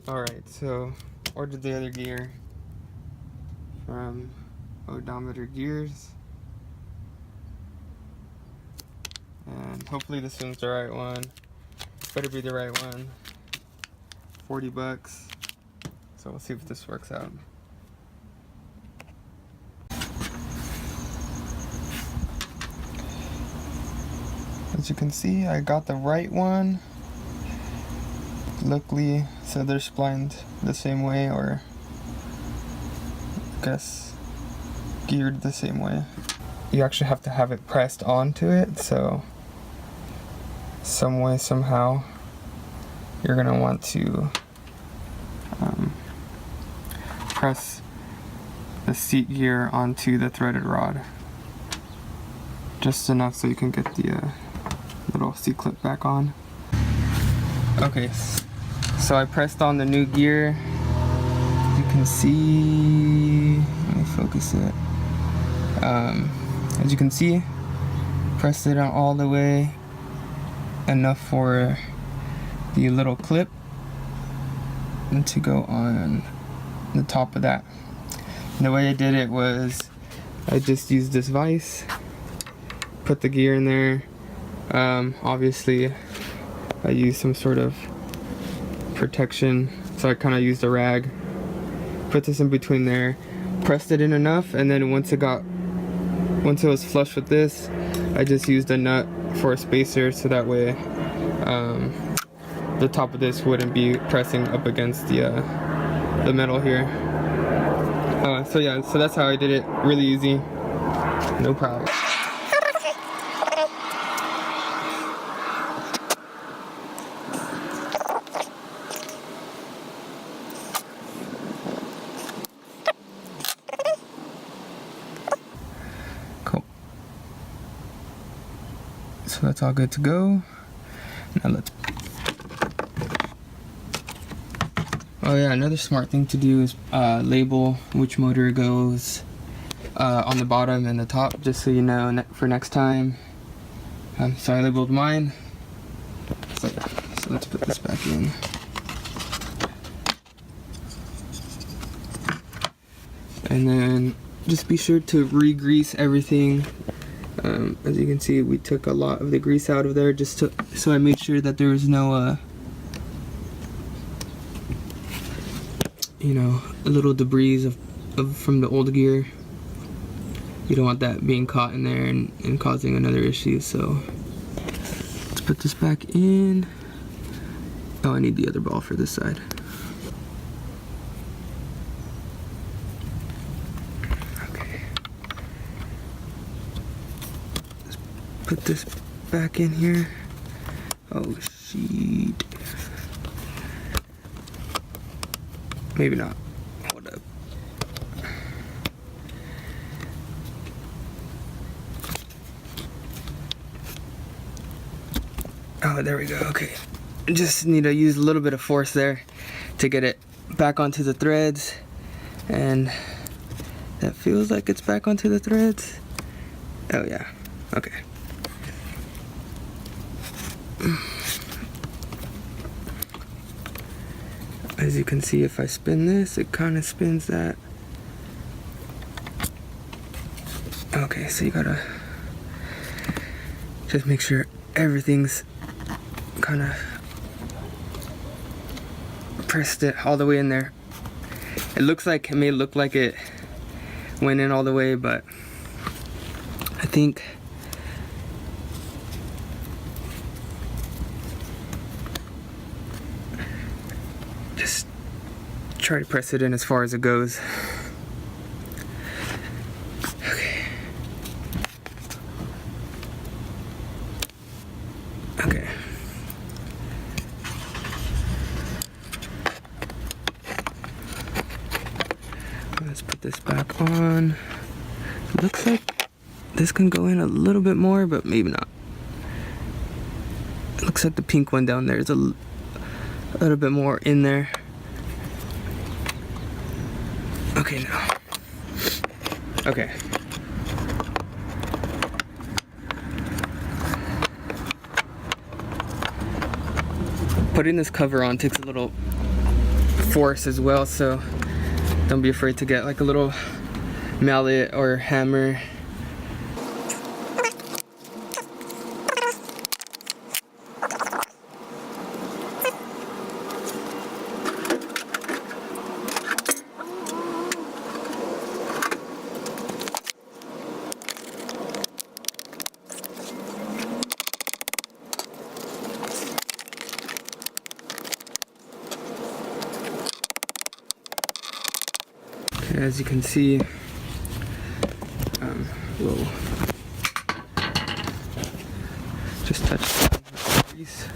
Alright, so ordered the other gear from Odometer Gears, and hopefully this one's the right one. Better be the right one. 40 bucks. So we'll see if this works out. As you can see, I got the right one. Luckily, so they're splined the same way, or I guess geared the same way. You actually have to have it pressed onto it, so some way, somehow, you're gonna want to press the seat gear onto the threaded rod. Just enough so you can get the little seat clip back on. Okay, so I pressed on the new gear. You can see, let me focus it. As you can see, pressed it on all the way, enough for the little clip and to go on the top of that. And the way I did it was I just used this vise, put the gear in there. Obviously I used some sort of protection, so I kind of used a rag, put this in between there, pressed it in enough, and then once it was flush with this, I just used a nut for a spacer, so that way the top of this wouldn't be pressing up against the metal here. So yeah, so that's how I did it. Really easy, no problem. Cool. So that's all good to go. Now let's. Oh yeah, another smart thing to do is label which motor goes on the bottom and the top, just so you know for next time. So I labeled mine. So let's put this back in. And then just be sure to re-grease everything. As you can see, we took a lot of the grease out of there just so I made sure that there was no you know, a little debris from the old gear. You don't want that being caught in there and causing another issue. So let's put this back in. Oh, I need the other ball for this side. Okay. Let's put this back in here. Oh, shit. Maybe not. Hold up. Oh, there we go. Okay. Just need to use a little bit of force there to get it back onto the threads. And that feels like it's back onto the threads. Oh, yeah. Okay. As you can see, if I spin this, it kind of spins that. Okay, so you gotta just make sure everything's kind of pressed it all the way in there. It may look like it went in all the way, but I think just try to press it in as far as it goes. Okay. Okay. Let's put this back on. Looks like this can go in a little bit more, but maybe not. It looks like the pink one down there is a little bit more in there. Okay, now. Okay. Putting this cover on takes a little force as well, so don't be afraid to get like a little mallet or hammer. As you can see, whoa, just touch these.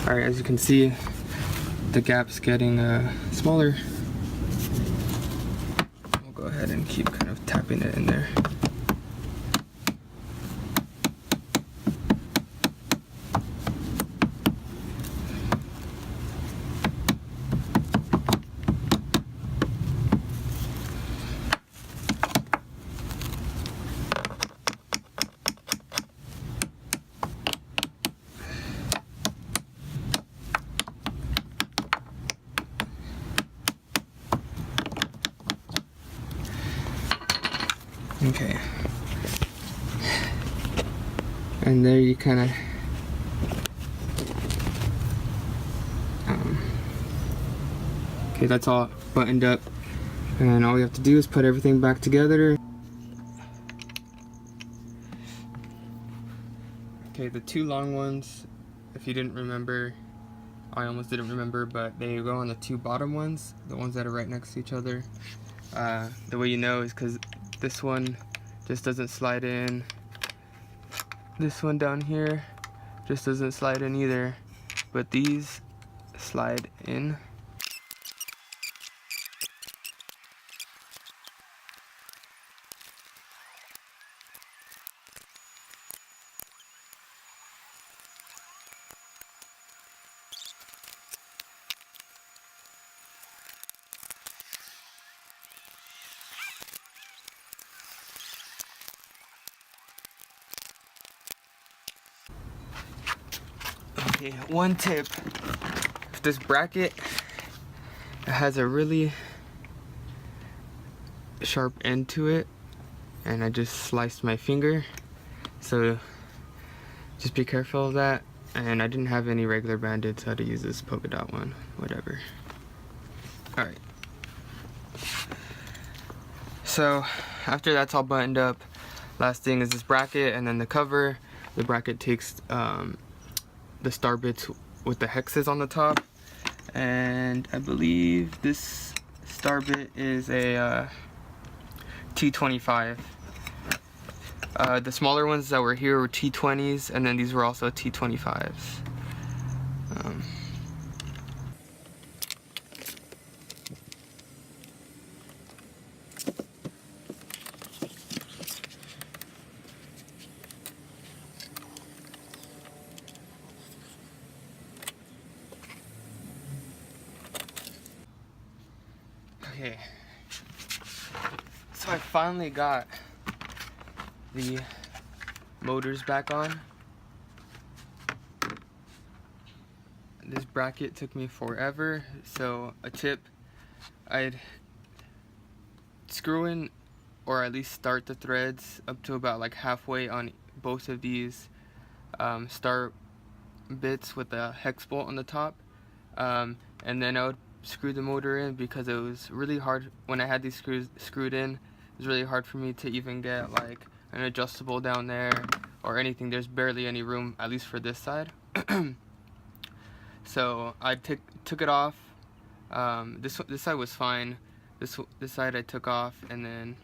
Alright, as you can see, the gap's getting smaller. I'll go ahead and keep kind of tapping it in there. Okay, and there you kind of okay, that's all buttoned up, and all we have to do is put everything back together. Okay, the two long ones, if you didn't remember, I almost didn't remember, but they go on the two bottom ones, the ones that are right next to each other. The way you know is because this one just doesn't slide in. This one down here just doesn't slide in either, but these slide in. Okay, one tip, this bracket, it has a really sharp end to it, and I just sliced my finger, so just be careful of that. And I didn't have any regular band-aids, so I had to use this polka dot one, whatever. Alright, so after that's all buttoned up, last thing is this bracket and then the cover. The bracket takes the star bits with the hexes on the top, and I believe this star bit is a T25. The smaller ones that were here were T20s, and then these were also T25s. Okay, so I finally got the motors back on. This bracket took me forever, so a tip, I'd screw in, or at least start the threads up to about like halfway on both of these star bits with the hex bolt on the top, and then I would screw the motor in, because it was really hard when I had these screws screwed in. It was really hard for me to even get like an adjustable down there or anything. There's barely any room, at least for this side. So I took it off. This side was fine. This side I took off, and then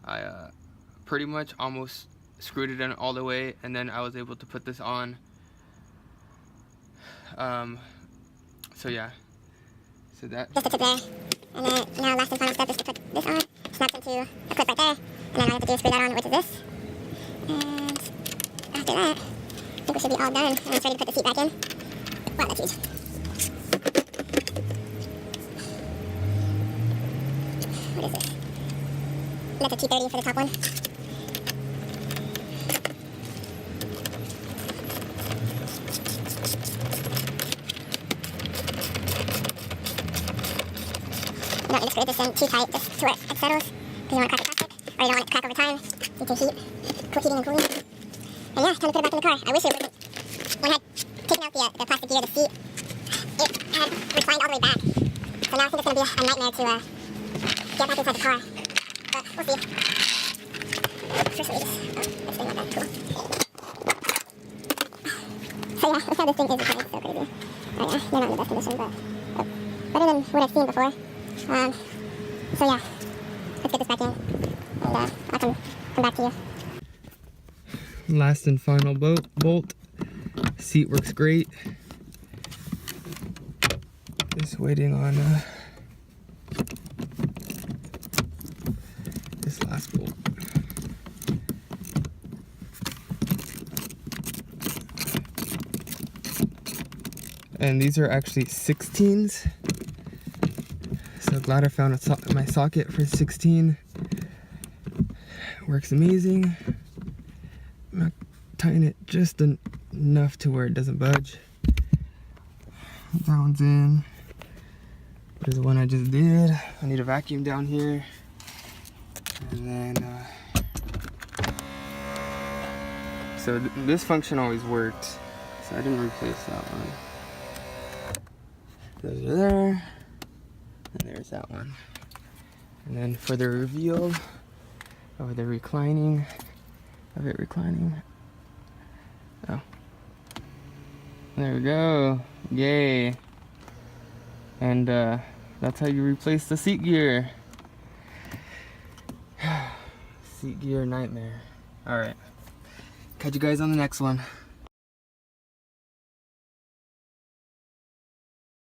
I pretty much almost screwed it in all the way, and then I was able to put this on. So yeah. So that. Just a tip there, and then now last and final step is to put this on. Snaps into the clip right there, and then all I have to do is screw that on, which is this. And after that, I think we should be all done, and it's ready to put the seat back in. Wow, that's huge. What is this? That's a T30 for the top one. don't need to screw this in too tight just to where it settles, because you want to crack the plastic, or you don't want it to crack over time due to heat, heating and cooling. And yeah, time to put it back in the car. I wish it wasn't, when I had taken out the plastic gear, the seat, it had reclined all the way back. So now I think it's going to be a nightmare to get back inside the car. But we'll see. First, let me just, this thing like that, cool. So yeah, that's how this thing is reclined, it's so crazy. Oh yeah, they're not in the best condition, but better than what I've seen before. So yeah, let's get this back in, and I'll come back to you. Last and final bolt. Seat works great. Just waiting on this last bolt. And these are actually 16s. So glad I found my socket for 16. Works amazing. I'm gonna tighten it just enough to where it doesn't budge. That one's in. There's the one I just did. I need a vacuum down here. And then, so this function always worked. So I didn't replace that one. Those are there. And there's that one. And then for the reveal of the reclining, oh, there we go, yay. And that's how you replace the seat gear. Seat gear nightmare. All right, catch you guys on the next one.